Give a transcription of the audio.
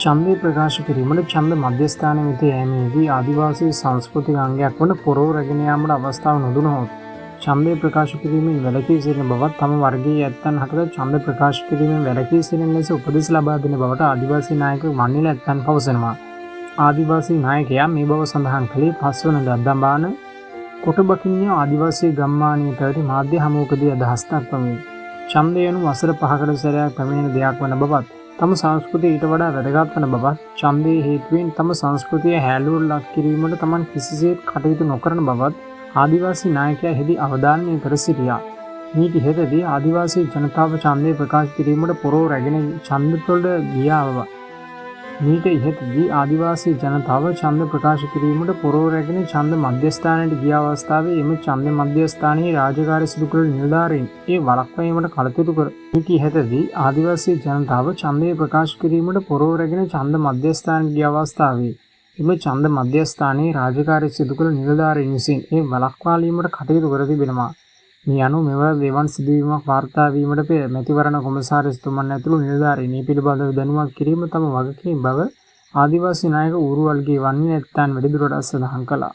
ඡන්දය ප්‍රකාශ කිරීමට ඡන්ද මධ්‍යස්ථාන වෙත යෑමේදී ආදිවාසී සංස්කෘතික අංගයක් වන පොරව රැගෙන යාමට අවස්ථාව නොදුනහොත් ඡන්දය ප්‍රකාශ කිරීමෙන් වැළකී සිටින බවත් තම වර්ගයේ ඇත්තන් හටද ඡන්ද ප්‍රකාශ කිරීමෙන් වැළකී සිටින ලෙස උපදෙස් ලබා දෙන බවට ආදිවාසී නායක වන්නිල ඇත්තන් පවසනවා. ආදිවාසී නායකයා මේ බව සඳහන් කළේ 5 වන දම්බාන කොටබකින්ය ආදිවාසී ගම්මානයේ පැවති මාධ්‍ය හමුවකදී අදහස් දක්වමින් ඡන්දය යනු වසර 5කට සැරයක් පැමිණෙන දෙයක් වන බවත් තම සංස්කෘතිය ඊට වඩා වැදගත් වන බවත් ඡන්දයේ හේතුවෙන් තම සංස්කෘතිය හැලුවට ලක් කිරීමට තමන් කිසිසේත් කටයුතු නොකරන බවත් ආදිවාසී නායකයා හෙදී අවධානය කර සිටියා. මීට ඉහතදී ආදිවාසී ජනතාව ඡන්දය ප්‍රකාශ කිරීමට පොරව රැගෙන ඡන්දතොට ගියා බව. මීට ඉහතදී ආදිවාසී ජනතාව ඡන්ද ප්‍රකාශ කිරීමට පොරව රැගෙන ඡන්ද මධ්‍යස්ථානයට ගිය අවස්ථාවේ එම ඡන්ද මධ්‍යස්ථානයේ රාජකාරී සිදු කළ නිලධාරීන් ඒ වළක්වීමට කටයුතු කර. මීට ඉහතදී ආදිවාසී ජනතාව ඡන්දය ප්‍රකාශ කිරීමට පොරව රැගෙන ඡන්ද මධ්‍යස්ථානයට ගිය අවස්ථාවේ එම ඡන්ද මධ්‍යස්ථානයේ රාජකාරී සිදු කළ නිලධාරීන් විසින් ඒ වළක්වාලීමට කටයුතු කර තිබෙනවා. මේ අනුව මෙවර දෙවන් සිදුවීමක් වාර්තා වීමට පෙර මැතිවරණ කොමසාරිස්තුමන් ඇතුළු නිලධාරීන් මේ පිළිබඳව දැනුවත් කිරීම තම වගකීම් බව ආදිවාසී නායක ඌරුවල්ගේ වන්නිල ඇත්තන් වැඩිදුරටත් සඳහන් කළා.